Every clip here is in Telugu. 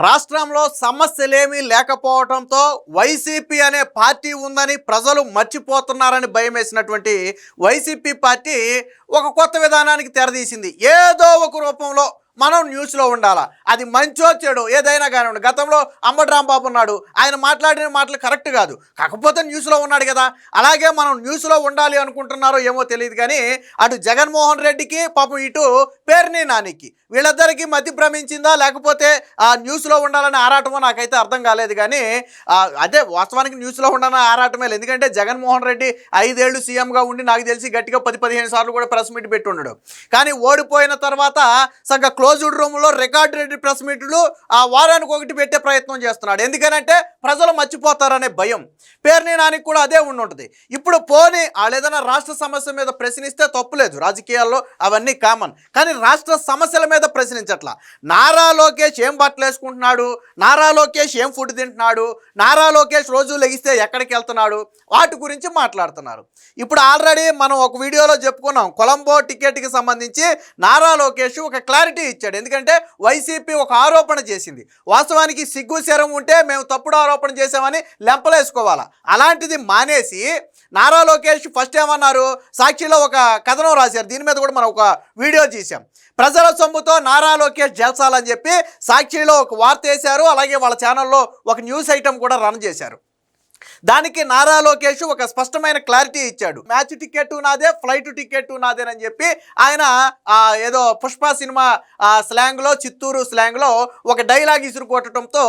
రాష్ట్రంలో సమస్యలేమీ లేకపోవడంతో వైసీపీ అనే పార్టీ ఉందని ప్రజలు మర్చిపోతున్నారని భయమేసినటువంటి వైసీపీ పార్టీ ఒక కొత్త విధానానికి తెరదీసింది. ఏదో ఒక రూపంలో మనం న్యూస్లో ఉండాలా, అది మంచో చెడు ఏదైనా కానివ్వండి. గతంలో అంబటి రాంబాబు ఉన్నాడు, ఆయన మాట్లాడిన మాటలు కరెక్ట్ కాదు, కాకపోతే న్యూస్లో ఉన్నాడు కదా. అలాగే మనం న్యూస్లో ఉండాలి అనుకుంటున్నారో ఏమో తెలియదు కానీ అటు జగన్మోహన్ రెడ్డికి పాపం ఇటు పేర్ని నానికి వీళ్ళిద్దరికీ మధ్య భ్రమించిందా లేకపోతే ఆ న్యూస్లో ఉండాలని ఆరాటమో నాకైతే అర్థం కాలేదు. కానీ అదే వాస్తవానికి న్యూస్లో ఉండాలని ఆరాటమే లేదు. ఎందుకంటే జగన్మోహన్ రెడ్డి 5 ఏళ్ళు సీఎంగా ఉండి నాకు తెలిసి గట్టిగా 10-15 సార్లు కూడా ప్రెస్ మీట్ పెట్టి ఉండడు. కానీ ఓడిపోయిన తర్వాత సగ క్లోజ్డ్ రూమ్లో రికార్డెడ్ ప్రెస్ మీట్లు ఆ వారానికి ఒకటి పెట్టే ప్రయత్నం చేస్తున్నాడు. ఎందుకనంటే ప్రజలు మర్చిపోతారనే భయం. పేర్ని నానికి కూడా అదే ఉంటుంది. ఇప్పుడు పోనీ ఏదైనా రాష్ట్ర సమస్య మీద ప్రశ్నిస్తే తప్పులేదు, రాజకీయాల్లో అవన్నీ కామన్. కానీ రాష్ట్ర సమస్యల మీద ప్రశ్నించట్లా. నారా లోకేష్ ఏం బట్టలు వేసుకుంటున్నాడు, నారా లోకేష్ ఏం ఫుడ్ తింటున్నాడు, నారా లోకేష్ రోజు లెగిస్తే ఎక్కడికి వెళ్తున్నాడు, వాటి గురించి మాట్లాడుతున్నారు. ఇప్పుడు ఆల్రెడీ మనం ఒక వీడియోలో చెప్పుకున్నాం, కొలంబో టికెట్కి సంబంధించి నారా లోకేష్ ఒక క్లారిటీ ఇచ్చాడు. ఎందుకంటే వైసీపీ ఒక ఆరోపణ చేసింది, వాస్తవానికి సిగ్గు శరం ఉంటే మేము తప్పుడు ఆరోపణ చేసామని లెంపలేసుకోవాలా. అలాంటిది మానేసి నారా లోకేష్ ఫస్ట్ ఏమన్నారు, సాక్షిలో ఒక కథనం రాశారు, దీని మీద కూడా మనం ఒక వీడియో చేశాం. ప్రజల సొమ్ముతో నారా లోకేష్ జల్సాలని చెప్పి సాక్షిలో ఒక వార్త వేశారు. అలాగే వాళ్ళ ఛానల్లో ఒక న్యూస్ ఐటమ్ కూడా రన్ చేశారు. దానికి నారా లోకేష్ ఒక స్పష్టమైన క్లారిటీ ఇచ్చాడు. మ్యాచ్ టికెట్ నాదే, ఫ్లైట్ టికెట్ నాదేనని చెప్పి ఆయన ఏదో పుష్ప సినిమా స్లాంగ్లో, చిత్తూరు స్లాంగ్లో ఒక డైలాగ్ ఇసురుకొట్టడంతో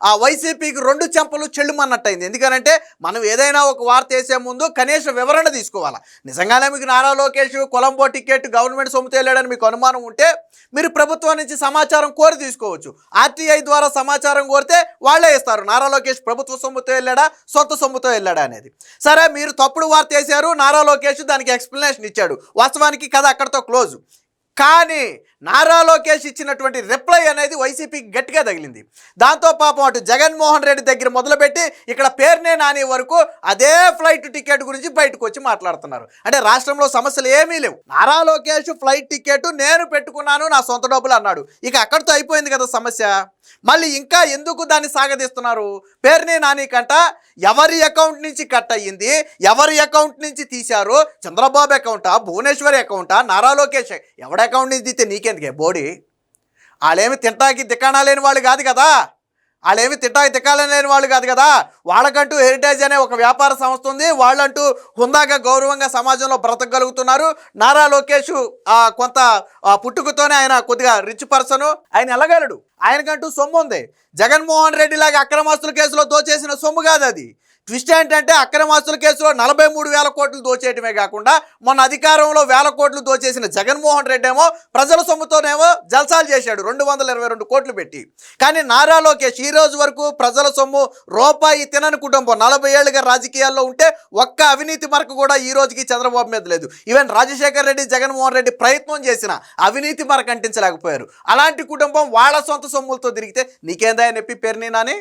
ఆ వైసీపీకి 2 చెంపలు చెల్లుమన్నట్టయింది. ఎందుకనంటే మనం ఏదైనా ఒక వార్త వేసే ముందు కనీస వివరణ తీసుకోవాలి. నిజంగానే మీకు నారా లోకేష్ కొలంబో టికెట్ గవర్నమెంట్ సొమ్ముతో వెళ్ళాడని మీకు అనుమానం ఉంటే మీరు ప్రభుత్వం నుంచి సమాచారం కోరి తీసుకోవచ్చు. ఆర్టీఐ ద్వారా సమాచారం కోరితే వాళ్ళే ఇస్తారు, నారా లోకేష్ ప్రభుత్వ సొమ్ముతో వెళ్ళాడా సొంత సొమ్ముతో వెళ్ళాడా అనేది. సరే, మీరు తప్పుడు వార్త వేశారు, నారా లోకేష్ దానికి ఎక్స్ప్లెనేషన్ ఇచ్చాడు, వాస్తవానికి కథ అక్కడితో క్లోజ్. కానీ నారా లోకేష్ ఇచ్చినటువంటి రిప్లై అనేది వైసీపీకి గట్టిగా తగిలింది. దాంతో పాపం అటు జగన్మోహన్ రెడ్డి దగ్గర మొదలుపెట్టి ఇక్కడ పేర్నే నాని వరకు అదే ఫ్లైట్ టికెట్ గురించి బయటకు వచ్చి మాట్లాడుతున్నారు. అంటే రాష్ట్రంలో సమస్యలు ఏమీ లేవు, నారా లోకేష్ ఫ్లైట్ టికెట్ నేను పెట్టుకున్నాను, నా సొంత డబ్బులు అన్నాడు. ఇక అక్కడితో అయిపోయింది కదా సమస్య. మళ్ళీ ఇంకా ఎందుకు దాన్ని సాగదీస్తున్నారు? పేర్ని నాని కంట ఎవరి అకౌంట్ నుంచి కట్ అయ్యింది, ఎవరి అకౌంట్ నుంచి తీశారు, చంద్రబాబు అకౌంటా, భువనేశ్వరి అకౌంటా, నారా లోకేష్ ఎవడ అకౌంట్ నుంచి తీస్తే నీకెందుకే బోడీ? వాళ్ళేమి తింటాకి దిక్కాణా లేని వాళ్ళు కాదు కదా, వాళ్ళేమి తింటాకి దిక్కాలని లేని వాళ్ళు కాదు కదా. వాళ్ళకంటూ హెరిటేజ్ అనే ఒక వ్యాపార సంస్థ ఉంది, వాళ్ళంటూ హుందాగా గౌరవంగా సమాజంలో బ్రతకగలుగుతున్నారు. నారా లోకేష్ కొంత పుట్టుకతోనే ఆయన కొద్దిగా రిచ్ పర్సన్, ఆయన వెళ్ళగలడు, ఆయనకంటూ సొమ్ము ఉంది. జగన్మోహన్ రెడ్డి లాగా అక్రమాస్తుల కేసులో దోచేసిన సొమ్ము కాదు అది. ట్విస్ట్ ఏంటంటే అక్రమాస్తుల కేసులో 43,000 కోట్లు దోచేయటమే కాకుండా మొన్న అధికారంలో 1,000 కోట్లు దోచేసిన జగన్మోహన్ రెడ్డి ఏమో ప్రజల సొమ్ముతోనేమో జల్సాలు చేశాడు 222 కోట్లు పెట్టి. కానీ నారా లోకేష్ ఈ రోజు వరకు ప్రజల సొమ్ము రూపాయి తినని కుటుంబం, 40 ఏళ్ళుగా రాజకీయాల్లో ఉంటే ఒక్క అవినీతి మరక కూడా ఈ రోజుకి చంద్రబాబు మీద లేదు. ఈవెన్ రాజశేఖర్ రెడ్డి, జగన్మోహన్ రెడ్డి ప్రయత్నం చేసిన అవినీతి మరక అంటించలేకపోయారు. అలాంటి కుటుంబం వాళ్ళ సొంత సొమ్ములతో తిరిగితే నీకేందా నొప్పి పేర్ని నాని?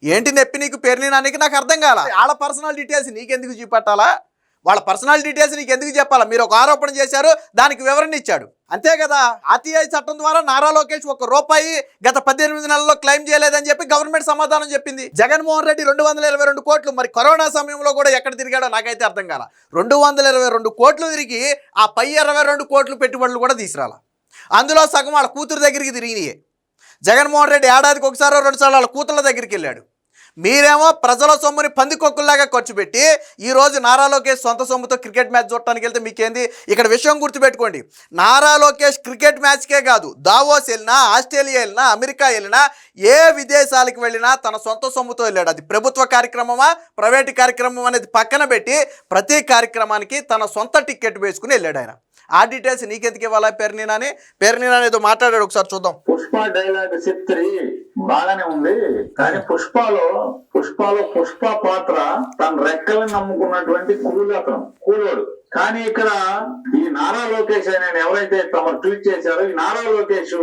ఏంటి నొప్పి నీకు పేర్ని నానికి? నాకు అర్థం కాల. వాళ్ళ పర్సనల్ డీటెయిల్స్ నీకెందుకు చూపెట్టాలా? వాళ్ళ పర్సనల్ డీటెయిల్స్ నీకు ఎందుకు చెప్పాలా? మీరు ఒక ఆరోపణ చేశారు, దానికి వివరణ ఇచ్చాడు, అంతే కదా. ఆర్టీఐ చట్టం ద్వారా నారా లోకేష్ ₹1 గత 18 నెలల్లో క్లెయిమ్ చేయలేదని చెప్పి గవర్నమెంట్ సమాధానం చెప్పింది. జగన్మోహన్ రెడ్డి 222 కోట్లు మరి కరోనా సమయంలో కూడా ఎక్కడ తిరిగాడో నాకైతే అర్థం కాల. 222 కోట్లు తిరిగి ఆ పై 22 కోట్లు పెట్టుబడులు కూడా తీసుకురాల. అందులో సగం వాళ్ళ కూతురు దగ్గరికి తిరిగినాయి. జగన్మోహన్ రెడ్డి ఏడాదికి ఒకసారో 2 సార్లు వాళ్ళ కూతుర్ల దగ్గరికి వెళ్ళాడు. మీరేమో ప్రజల సొమ్ముని పందికొక్కుల్లాగా ఖర్చు పెట్టి ఈరోజు నారా లోకేష్ సొంత సొమ్ముతో క్రికెట్ మ్యాచ్ చూడటానికి వెళ్తే మీకేంది? ఇక్కడ విషయం గుర్తుపెట్టుకోండి, నారా లోకేష్ క్రికెట్ మ్యాచ్కే కాదు, దావోస్ వెళ్ళినా, ఆస్ట్రేలియా వెళ్ళినా, అమెరికా వెళ్ళినా, ఏ విదేశాలకు వెళ్ళినా తన సొంత సొమ్ముతో వెళ్ళాడు. అది ప్రభుత్వ కార్యక్రమమా ప్రైవేటు కార్యక్రమం అనేది పక్కన పెట్టి ప్రతి కార్యక్రమానికి తన సొంత టికెట్ వేసుకుని వెళ్ళాడు ఆయన. ఆ డీటెయిల్స్ నీకెందుకు ఇవ్వాలా? పేర్ని నాని ఏదో మాట్లాడాడు, ఒకసారి చూద్దాం. పుష్ప డైలాగ్ చెప్తే బాగానే ఉంది, కానీ పుష్పలో పుష్ప పాత్ర తన రెక్కలను నమ్ముకున్నటువంటి కూలోడు. కానీ ఇక్కడ ఈ నారా లోకేష్ ఆయన ఎవరైతే తమ ట్వీట్ చేశారో, ఈ నారా లోకేష్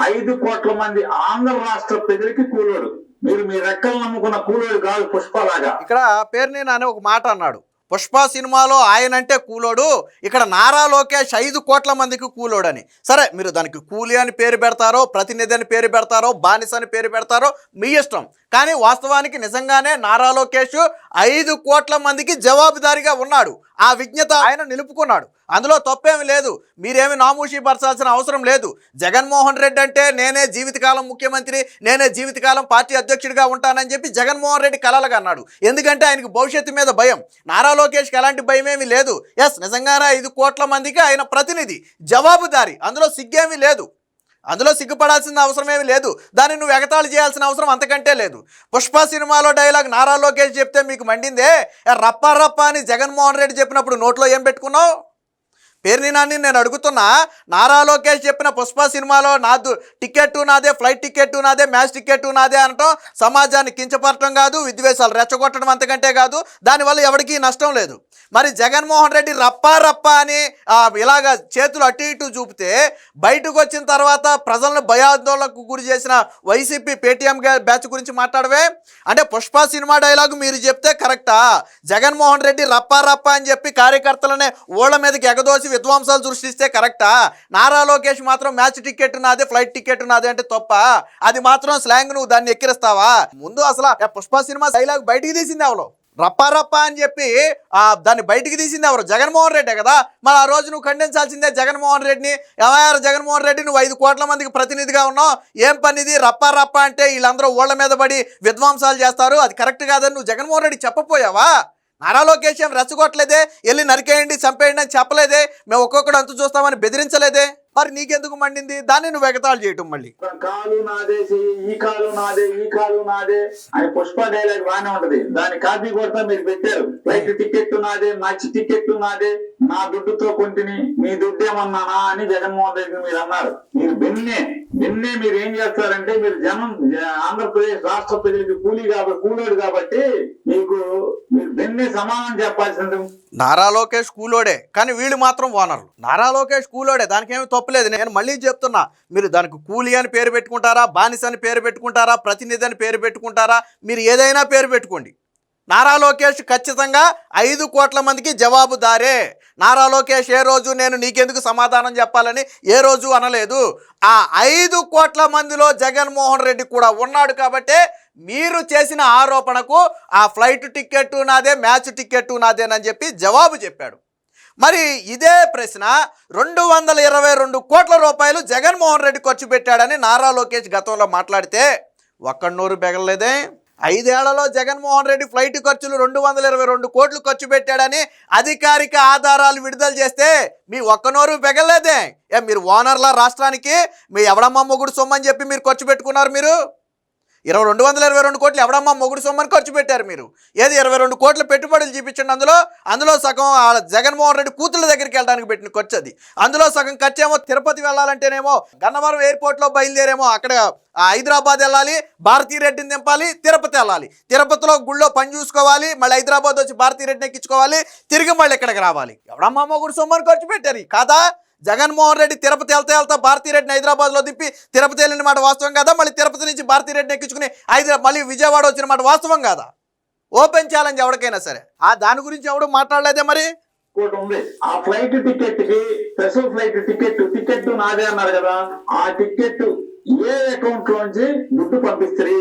5 కోట్ల మంది ఆంధ్ర రాష్ట్ర ప్రజలకి కూలోడు. మీరు మీ రెక్కలు నమ్ముకున్న కూలోడు కాదు పుష్పలాగా. ఇక్కడ పేర్ని నాని ఒక మాట అన్నాడు, పుష్ప సినిమాలో ఆయనంటే కూలోడు, ఇక్కడ నారా లోకేష్ 5 కోట్ల మందికి కూలోడని. సరే, మీరు దానికి కూలి అని పేరు పెడతారో, ప్రతినిధి అని పేరు పెడతారో, బానిస అని పేరు పెడతారో మీ ఇష్టం. కానీ వాస్తవానికి నిజంగానే నారా లోకేష్ 5 కోట్ల మందికి జవాబుదారీగా ఉన్నాడు. ఆ విజ్ఞత ఆయన నిలుపుకున్నాడు. అందులో తప్పేమి లేదు. మీరేమి నామూషి పరచాల్సిన అవసరం లేదు. జగన్మోహన్ రెడ్డి అంటే నేనే జీవితకాలం ముఖ్యమంత్రి, నేనే జీవితకాలం పార్టీ అధ్యక్షుడిగా ఉంటానని చెప్పి జగన్మోహన్ రెడ్డి కలలుగా అన్నాడు. ఎందుకంటే ఆయనకు భవిష్యత్తు మీద భయం. నారా లోకేష్కి ఎలాంటి భయం ఏమీ లేదు. ఎస్, నిజంగానే 5 కోట్ల మందికి ఆయన ప్రతినిధి, జవాబుదారీ. అందులో సిగ్గేమీ లేదు. అందులో సిగ్గుపడాల్సిన అవసరం ఏమీ లేదు. దాన్ని నువ్వు ఎగతాళి చేయాల్సిన అవసరం అంతకంటే లేదు. పుష్ప సినిమాలో డైలాగ్ నారా లోకేష్ చెప్తే మీకు మండిందే, రప్ప రప్ప అని జగన్మోహన్ రెడ్డి చెప్పినప్పుడు నోట్లో ఏం పెట్టుకున్నావు? పేరుని నాని నేను అడుగుతున్నా, నారా లోకేష్ చెప్పిన పుష్ప సినిమాలో నాదు టికెట్టు నాదే, ఫ్లైట్ టికెట్టు నాదే, మ్యాచ్ టికెట్టు నాదే అనటం సమాజాన్ని కించపరచడం కాదు, విద్వేషాలు రెచ్చగొట్టడం అంతకంటే కాదు. దానివల్ల ఎవరికీ నష్టం లేదు. మరి జగన్మోహన్ రెడ్డి రప్పా రప్ప అని ఇలాగ చేతులు అటు ఇటు చూపితే బయటకు వచ్చిన తర్వాత ప్రజలను భయాందోళనకు గురి చేసిన వైసీపీ పేటీఎం బ్యాచ్ గురించి మాట్లాడవే. అంటే పుష్ప సినిమా డైలాగు మీరు చెప్తే కరెక్టా? జగన్మోహన్ రెడ్డి రప్పా రప్ప అని చెప్పి కార్యకర్తలనే ఓళ్ళ మీదకి ఎగదోసి విధ్వంసాలు సృష్టిస్తే కరెక్టా? నారా లోకేష్ మాత్రం మ్యాచ్ టికెట్ నాదే, ఫ్లైట్ టికెట్ నాదే అంటే తప్ప? అది మాత్రం స్లాంగ్, నువ్వు దాన్ని ఎక్కిరిస్తావా? ముందు అసలు పుష్ప సినిమా డైలాగ్ బయటికి తీసింది ఎవరు? రప్పా రప్పా అని చెప్పి దాన్ని బయటికి తీసింది ఎవరు? జగన్మోహన్ రెడ్డే కదా. మరి ఆ రోజు నువ్వు ఖండించాల్సిందే జగన్మోహన్ రెడ్డిని. ఏమయ్యారు జగన్మోహన్ రెడ్డి, నువ్వు 5 కోట్ల మందికి ప్రతినిధిగా ఉన్నావు, ఏం పనిది? రప్పా రప్పా అంటే వీళ్ళందరూ ఓళ్ళ మీద పడి విధ్వంసాలు చేస్తారు, అది కరెక్ట్ కాదని నువ్వు జగన్మోహన్ రెడ్డి చెప్పపోయావా? నారా లోకేష్ ఏం రెచ్చగొట్టలేదే, వెళ్ళి నరికేయండి చంపేయండి అని చెప్పలేదే, మేము ఒక్కొక్కడు అంతు చూస్తామని బెదిరించలేదే. మరి నీకెందుకు మండింది? దాన్ని నువ్వు ఎగతాళి చేయటం మళ్ళీ. కాలు నాదే, ఈ కాలు నాదే, ఈ కాలు నాదే అని పుష్ప డైలాగ్ బాగానే ఉంటది. దాని కాపీ కొడతా మీరు పెట్టారు. ఫ్లైట్ టికెట్ నాదే, మ్యాచ్ టికెట్ నాదే, నా దుడ్డుతో కొంటిని, మీ దుడ్డు ఏమన్నానా అని జగన్మోహన్ రెడ్డి మీరు అన్నారు. మీరు బిన్నే మీరు ఏం చేస్తారంటే, మీరు ఆంధ్రప్రదేశ్ రాష్ట్ర ప్రజలకు కూలోడు కాబట్టి మీరు బిన్నే సమానం చెప్పాల్సింది. నారా లోకేష్ కూలోడే, కానీ వీళ్ళు మాత్రం ఓనర్లు. నారా లోకేష్ కూలోడే, దానికేమీ తప్పులేదు. నేను మళ్ళీ చెప్తున్నా, మీరు దానికి కూలి అని పేరు పెట్టుకుంటారా, బానిస అని పేరు పెట్టుకుంటారా, ప్రతినిధి అని పేరు పెట్టుకుంటారా, మీరు ఏదైనా పేరు పెట్టుకోండి. నారా లోకేష్ ఖచ్చితంగా 5 కోట్ల మందికి జవాబుదారే. నారా లోకేష్ ఏ రోజు నేను నీకెందుకు సమాధానం చెప్పాలని ఏ రోజు అనలేదు. ఆ 5 కోట్ల మందిలో జగన్మోహన్ రెడ్డి కూడా ఉన్నాడు కాబట్టే మీరు చేసిన ఆరోపణకు ఆ ఫ్లైట్ టికెట్టు నాదే, మ్యాచ్ టికెట్టు నాదేనని చెప్పి జవాబు చెప్పాడు. మరి ఇదే ప్రశ్న 222 కోట్ల రూపాయలు జగన్మోహన్ రెడ్డి ఖర్చు పెట్టాడని నారా లోకేష్ గతంలో మాట్లాడితే ఒక్కన్నూరు బెగలేదే. 5 ఏళ్లలో జగన్మోహన్ రెడ్డి ఫ్లైట్ ఖర్చులు 222 కోట్లు ఖర్చు పెట్టాడని అధికారిక ఆధారాలు విడుదల చేస్తే మీ ఒక్కనోరు బెగలేదే. మీరు ఓనర్ల రాష్ట్రానికి మీ ఎవడమ్మ మొగుడు సొమ్మని చెప్పి మీరు ఖర్చు పెట్టుకున్నారు. మీరు 222 కోట్లు ఎవడమ్మా మొగుడు సొమ్మని ఖర్చు పెట్టారు. మీరు ఏది 22 కోట్ల పెట్టుబడులు చూపించండి. అందులో సగం జగన్మోహన్ రెడ్డి కూతుళ్ళ దగ్గరికి వెళ్ళడానికి పెట్టిన ఖర్చు అది. అందులో సగం ఖర్చు ఏమో తిరుపతి వెళ్ళాలంటేనేమో గన్నవరం ఎయిర్పోర్ట్లో బయలుదేరేమో అక్కడ హైదరాబాద్ వెళ్ళాలి, భారతీ రెడ్డిని దింపాలి, తిరుపతి వెళ్ళాలి, తిరుపతిలో గుళ్ళో పని చూసుకోవాలి, మళ్ళీ హైదరాబాద్ వచ్చి భారతీ రెడ్డిని ఎక్కించుకోవాలి, తిరిగి మళ్ళీ ఇక్కడికి రావాలి. ఎవడమ్మా మొగుడు సొమ్మని ఖర్చు పెట్టారు కాదా? జగన్మోహన్ రెడ్డి తిరుపతి వెళ్తా భారతీ రెడ్డిని హైదరాబాద్లో దింపి తిరుపతి వెళ్ళిన మాట వాస్తవం కాదా? మళ్ళీ తిరుపతి నుంచి భారతీ రెడ్డిని ఎక్కించుకుని మళ్ళీ విజయవాడ వచ్చిన మాట వాస్తవం కాదా? ఓపెన్ ఛాలెంజ్ ఎవరికైనా సరే. దాని గురించి ఎవడు మాట్లాడలేదే. మరి ఉంది ఆ ఫ్లైట్ టికెట్ కి, స్పెషల్ ఫ్లైట్ టికెట్ నాదే అన్నారు కదా. ఆ టికెట్ ఏ అకౌంట్ లోంచి దుడ్డు పంపిస్తారు?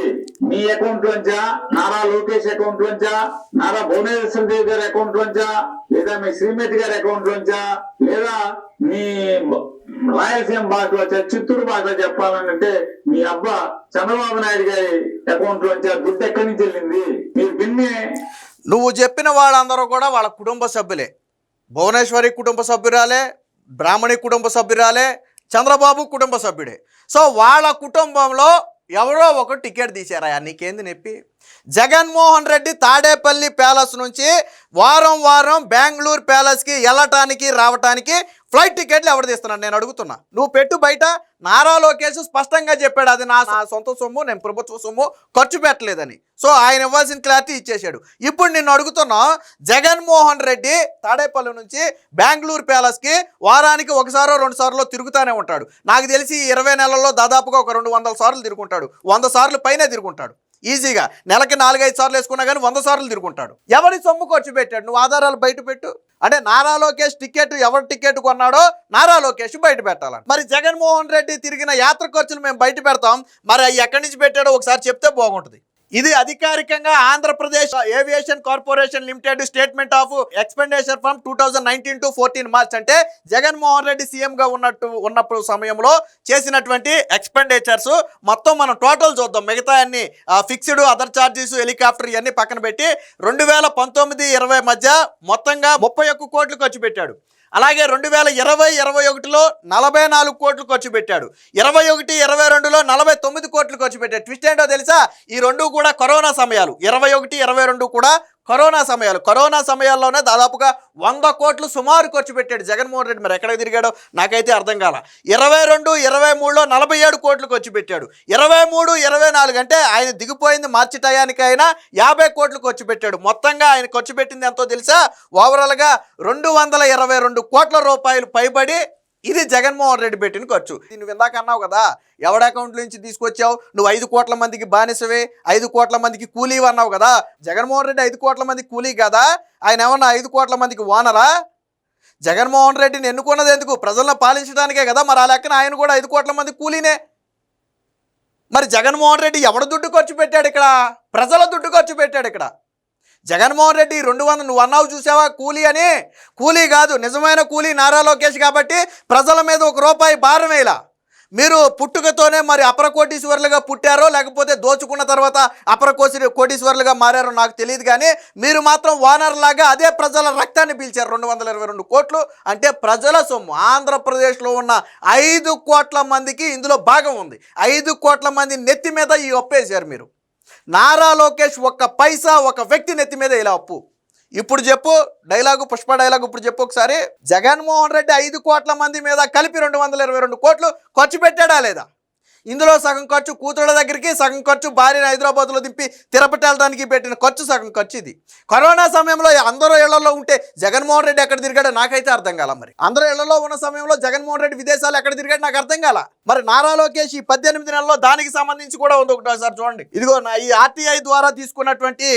మీ అకౌంట్ లోంచా, నారా లోకేష్ అకౌంట్ లోంచా, నారా భువనేశ్వర్ దేవి గారి అకౌంట్ లోంచా, లేదా మీ శ్రీమతి గారి అకౌంట్ లోంచా, లేదా మీ రాయలసీమ భాషలో చిత్తూరు భాషలో చెప్పాలంటే మీ అబ్బా చంద్రబాబు నాయుడు గారి అకౌంట్ లోంచా దుడ్డు ఎక్కడి నుంచి వెళ్ళింది? మీరు విన్నే. నువ్వు చెప్పిన వాళ్ళందరూ కూడా వాళ్ళ కుటుంబ సభ్యులే. భువనేశ్వరి కుటుంబ సభ్యురాలే, బ్రాహ్మణి కుటుంబ సభ్యురాలే, చంద్రబాబు కుటుంబ సభ్యుడే. సో వాళ్ళ కుటుంబంలో ఎవరో ఒక టికెట్ తీశారా? నీకేంది నొప్పి? జగన్మోహన్ రెడ్డి తాడేపల్లి ప్యాలెస్ నుంచి వారం బెంగళూరు ప్యాలెస్కి వెళ్ళటానికి రావటానికి ఫ్లైట్ టికెట్లు ఎవరు తీస్తున్నాడు నేను అడుగుతున్నా. నువ్వు పెట్టు బయట. నారా లోకేష్ స్పష్టంగా చెప్పాడు, అది నా సొంత సొమ్ము, నేను ప్రభుత్వ సొమ్ము ఖర్చు పెట్టలేదని. సో ఆయన ఇవ్వాల్సిన క్లారిటీ ఇచ్చేశాడు. ఇప్పుడు నిన్ను అడుగుతున్నా, జగన్మోహన్ రెడ్డి తాడేపల్లి నుంచి బెంగళూరు ప్యాలెస్కి వారానికి 1 సారో 2 సార్లు తిరుగుతూనే ఉంటాడు. నాకు తెలిసి 20 నెలల్లో దాదాపుగా ఒక 200 సార్లు తిరుగుంటాడు, 100 సార్లు పైనే తిరుగుంటాడు. ఈజీగా నెలకి 4-5 సార్లు వేసుకున్నా కానీ 100 సార్లు తిరుగుంటాడు. ఎవరి సొమ్ము ఖర్చు పెట్టాడు? నువ్వు ఆధారాలు బయట పెట్టు. అంటే నారా లోకేష్ టికెట్ ఎవరు టికెట్ కొన్నాడో నారా లోకేష్ బయట పెట్టాలని. మరి జగన్మోహన్ రెడ్డి తిరిగిన యాత్ర ఖర్చులు మేము బయట పెడతాం, మరి అవి ఎక్కడి నుంచి పెట్టాడో ఒకసారి చెప్తే బాగుంటుంది. ఇది అధికారికంగా Andhra Pradesh aviation corporation limited statement of expenditure from 2019 to 14 March, అంటే జగన్మోహన్ రెడ్డి సీఎంగా ఉన్నప్పుడు సమయంలో చేసినటువంటి ఎక్స్పెండిచర్స్ మొత్తం మనం టోటల్ చూద్దాం. మిగతా అన్ని ఫిక్స్డ్, అదర్ ఛార్జెస్, హెలికాప్టర్ ఇవన్నీ పక్కన పెట్టి 2019-20 మధ్య మొత్తంగా 31 కోట్లు ఖర్చు పెట్టాడు. అలాగే 2020-21లో 44 కోట్లు ఖర్చు పెట్టాడు. 21-22లో 49 కోట్లు ఖర్చు పెట్టాడు. ట్విస్ట్ ఏంటో తెలుసా? ఈ రెండు కూడా కరోనా సమయాలు. 21-22 కూడా కరోనా సమయాలు. కరోనా సమయాల్లోనే దాదాపుగా 100 కోట్లు సుమారు ఖర్చు పెట్టాడు జగన్మోహన్ రెడ్డి. మరి ఎక్కడికి తిరిగాడో నాకైతే అర్థం కాల. 22-23లో 47 కోట్లు ఖర్చు పెట్టాడు. 23-24 అంటే ఆయన దిగిపోయింది మార్చి టయానికైనా 50 కోట్లు ఖర్చు పెట్టాడు. మొత్తంగా ఆయన ఖర్చు పెట్టింది ఎంతో తెలుసా? ఓవరాల్గా 222 కోట్ల రూపాయలు పైబడి ఇది జగన్మోహన్ రెడ్డి పెట్టిన ఖర్చు. నువ్వు ఇందాక అన్నావు కదా, ఎవడ అకౌంట్ నుంచి తీసుకొచ్చావు, నువ్వు 5 కోట్ల మందికి బానిసవే, 5 కోట్ల మందికి కూలీవి అన్నావు కదా. జగన్మోహన్ రెడ్డి 5 కోట్ల మందికి కూలీ కదా, ఆయన ఏమన్నా 5 కోట్ల మందికి ఓనరా? జగన్మోహన్ రెడ్డిని ఎన్నుకున్నది ఎందుకు? ప్రజలను పాలించడానికే కదా. మరి ఆ లెక్కన ఆయన కూడా 5 కోట్ల మంది కూలీనే. మరి జగన్మోహన్ రెడ్డి ఎవడ దుడ్డు ఖర్చు పెట్టాడు ఇక్కడ? ప్రజల దుడ్డు ఖర్చు పెట్టాడు ఇక్కడ. జగన్మోహన్ రెడ్డి 200 నువ్వు అన్నావు చూసావా కూలీ అని, కూలీ కాదు, నిజమైన కూలీ నారా లోకేష్ కాబట్టి ప్రజల మీద 1 రూపాయి భారం వేయలా. మీరు పుట్టుకతోనే మరి అపర కోటీశ్వర్లుగా పుట్టారో లేకపోతే దోచుకున్న తర్వాత అపర కోటీశ్వర్లుగా మారారో నాకు తెలియదు, కానీ మీరు మాత్రం ఓనర్ లాగా అదే ప్రజల రక్తాన్ని పీల్చారు. 222 కోట్లు అంటే ప్రజల సొమ్ము. ఆంధ్రప్రదేశ్లో ఉన్న 5 కోట్ల మందికి ఇందులో భాగం ఉంది. 5 కోట్ల మంది నెత్తి మీద ఈ ఒప్పేశారు మీరు. నారా లోకేష్ ఒక్క పైసా ఒక వ్యక్తి నెత్తి మీద ఇలా అప్పు. ఇప్పుడు చెప్పు డైలాగు, పుష్ప డైలాగు ఇప్పుడు చెప్పు ఒకసారి. జగన్మోహన్ రెడ్డి 5 కోట్ల మంది మీద కలిపి 222 కోట్లు ఖర్చు పెట్టాడా లేదా? ఇందులో సగం ఖర్చు కూతుళ్ళ దగ్గరికి, సగం ఖర్చు భార్యను హైదరాబాద్లో దింపి తిరుపతి వెళ్ళడానికి పెట్టిన ఖర్చు, సగం ఖర్చు ఇది. కరోనా సమయంలో అందరూ ఇళ్లలో ఉంటే జగన్మోహన్ రెడ్డి ఎక్కడ తిరిగాడో నాకైతే అర్థం కాల. మరి అందరూ ఇళ్లలో ఉన్న సమయంలో జగన్మోహన్ రెడ్డి విదేశాలు ఎక్కడ తిరిగాడు నాకు అర్థం కాల. మరి నారా లోకేష్ ఈ 18 నెలల్లో దానికి సంబంధించి కూడా ఉంది. ఒకటోసారి చూడండి, ఇదిగో నా ఈ ఆర్టీఐ ద్వారా తీసుకున్నటువంటి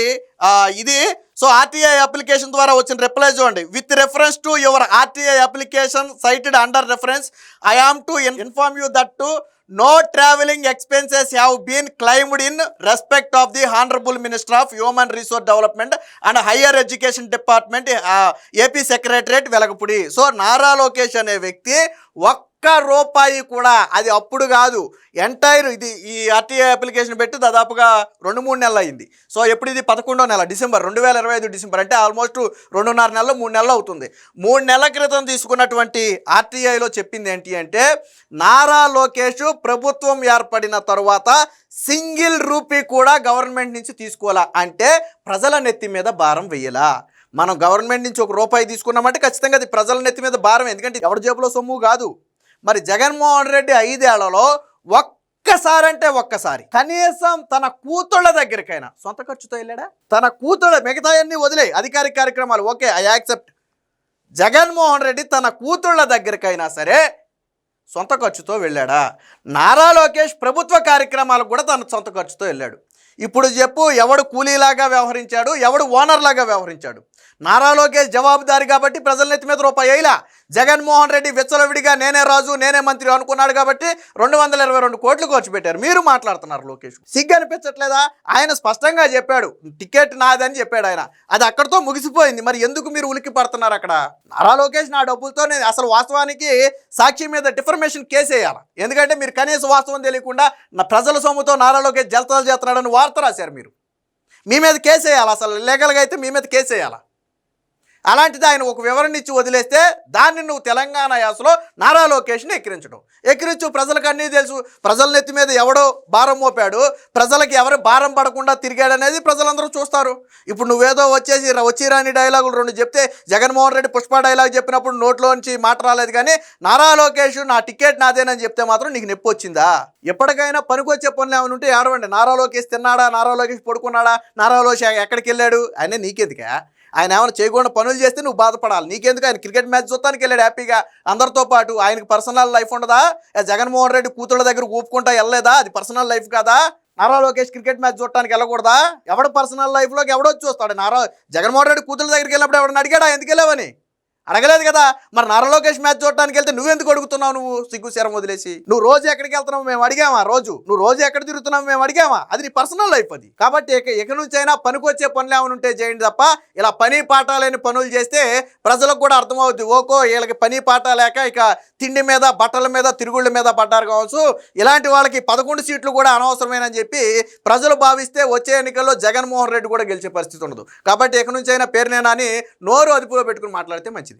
ఇది. సో ఆర్టీఐ అప్లికేషన్ ద్వారా వచ్చిన రిప్లై చూడండి. With reference to your RTI application cited under reference, I am to inform you that to no travelling expenses have been claimed in respect of the Honorable Minister of Human Resource Development and Higher Education Department, AP Secretariat, Velagapudi. So Nara Lokesh అనే వ్యక్తి ఒక్క రూపాయి కూడా, అది అప్పుడు కాదు, ఎంటైర్ ఇది ఈ ఆర్టీఐ అప్లికేషన్ పెట్టి దాదాపుగా 2-3 నెలలు అయింది. సో ఎప్పుడు ఇది 11వ నెల డిసెంబర్ 2025 డిసెంబర్, అంటే ఆల్మోస్ట్ 2.5 నెలలు 3 నెలలు అవుతుంది. 3 నెలల క్రితం తీసుకున్నటువంటి ఆర్టీఐలో చెప్పింది ఏంటి అంటే, నారా లోకేష్ ప్రభుత్వం ఏర్పడిన తర్వాత సింగిల్ రూపీ కూడా గవర్నమెంట్ నుంచి తీసుకోవాలా, అంటే ప్రజల నెత్తి మీద భారం వెయ్యలా. మనం గవర్నమెంట్ నుంచి 1 రూపాయి తీసుకున్నామంటే ఖచ్చితంగా అది ప్రజల నెత్తి మీద భారం, ఎందుకంటే ఎవరి జేబులో సొమ్ము కాదు. మరి జగన్మోహన్ రెడ్డి 5 ఏళ్లలో ఒక్కసారి కనీసం తన కూతుళ్ళ దగ్గరికైనా సొంత ఖర్చుతో వెళ్ళాడా? తన కూతుళ్ళ, మిగతా అన్ని వదిలే అధికారిక కార్యక్రమాలు okay, I accept. Jaganmohan Reddy తన కూతుళ్ళ దగ్గరికైనా సరే సొంత ఖర్చుతో వెళ్ళాడా? నారా లోకేష్ ప్రభుత్వ కార్యక్రమాలకు కూడా తన సొంత ఖర్చుతో వెళ్ళాడు. ఇప్పుడు చెప్పు, ఎవడు కూలీలాగా వ్యవహరించాడు, ఎవడు ఓనర్ లాగా వ్యవహరించాడు? నారా లోకేష్ జవాబుదారి కాబట్టి ప్రజల నెత్తి మీద రూపాయి వేయలా. జగన్మోహన్ రెడ్డి విచ్చలవిడిగా నేనే రాజు నేనే మంత్రి అనుకున్నాడు కాబట్టి 222 కోట్లు ఖర్చు పెట్టారు. మీరు మాట్లాడుతున్నారు లోకేష్. సిగ్గు అనిపించట్లేదా? ఆయన స్పష్టంగా చెప్పాడు, టికెట్ నాదని చెప్పాడు ఆయన. అది అక్కడితో ముగిసిపోయింది. మరి ఎందుకు మీరు ఉలిక్కి పడుతున్నారు అక్కడ? నారా లోకేష్ నా డబ్బులతో నేను అసలు వాస్తవానికి సాక్షి మీద డిఫర్మేషన్ కేసు వేయాలి. ఎందుకంటే మీరు కనీస వాస్తవం తెలియకుండా నా ప్రజల సొమ్ముతో నారా లోకేష్ జలతాలు చేస్తున్నాడని వార్త రాశారు. మీరు మీ మీద కేసు వేయాలి, అసలు లీగల్గా అయితే మీ మీద కేసు వేయాలి. అలాంటిది ఆయన ఒక వివరణ ఇచ్చి వదిలేస్తే దాన్ని నువ్వు తెలంగాణ యాసలో నారా లోకేష్ని ఎక్కిరించు. ప్రజలకు అన్నీ తెలుసు. ప్రజల నెత్తి మీద ఎవడో భారం మోపాడు, ప్రజలకు ఎవరు భారం పడకుండా తిరిగాడనేది ప్రజలందరూ చూస్తారు. ఇప్పుడు నువ్వేదో వచ్చి రాని డైలాగులు 2 చెప్తే, జగన్మోహన్ రెడ్డి పుష్ప డైలాగ్ చెప్పినప్పుడు నోట్లోంచి మాట రాలేదు, కానీ నారా లోకేష్ నా టికెట్ నాదేనని చెప్తే మాత్రం నీకు నొప్పి వచ్చిందా? ఎప్పటికైనా పనికొచ్చే పనులు ఏమైనా ఉంటే ఏడవండి. నారా లోకేష్ తిన్నాడా, నారా లోకేష్ పడుకున్నాడా, నారా లోకేష్ ఎక్కడికి వెళ్ళాడు ఆయన నీకెందుకా? ఆయన ఏమైనా చేయకుండా పనులు చేస్తే నువ్వు బాధపడాలి, నీకెందుకు? ఆయన క్రికెట్ మ్యాచ్ చూస్తానికి వెళ్ళాడు హ్యాపీగా అందరితో పాటు. ఆయనకి పర్సనల్ లైఫ్ ఉండదా? జగన్మోహన్ రెడ్డి కూతుళ్ళ దగ్గర ఊపుకుంటా వెళ్ళలేదా? అది పర్సనల్ లైఫ్ కాదా? నారా లోకేష్ క్రికెట్ మ్యాచ్ చూడటానికి వెళ్ళకూడదా? ఎవడ పర్సనల్ లైఫ్లోకి ఎవడొచ్చి చూస్తాడు? జగన్మోహన్ రెడ్డి కూతురు దగ్గరికి వెళ్ళినప్పుడు ఎవడని అడిగాడా ఎందుకు వెళ్ళావని? అడగలేదు కదా. మరి నారా లోకేష్ మ్యాచ్ చూడటానికి వెళ్తే నువ్వెందుకు అడుగుతున్నావు? నువ్వు సిగ్గు శరం వదిలేసి నువ్వు రోజు ఎక్కడికి వెళ్తున్నావు మేము అడిగామా? నువ్వు రోజు ఎక్కడ తిరుగుతున్నావు మేము అడిగామా? అది నీ పర్సనల్ లైఫ్ అది. కాబట్టి ఇక నుంచి అయినా పనికొచ్చే పనులు ఏమైనా ఉంటే చేయండి తప్ప ఇలా పని పాట లేని పనులు చేస్తే ప్రజలకు కూడా అర్థమవుద్ది. ఓకో వీళ్ళకి పని పాట లేక ఇక తిండి మీద బట్టల మీద తిరుగుళ్ళ మీద పడ్డారు కావచ్చు, ఇలాంటి వాళ్ళకి 11 సీట్లు కూడా అనవసరమేనని చెప్పి ప్రజలు భావిస్తే వచ్చే ఎన్నికల్లో జగన్మోహన్ రెడ్డి కూడా గెలిచే పరిస్థితి ఉండదు. కాబట్టి ఇక నుంచి అయినా పేరునేనా అని నోరు అదుపులో పెట్టుకుని మాట్లాడితే మంచిది.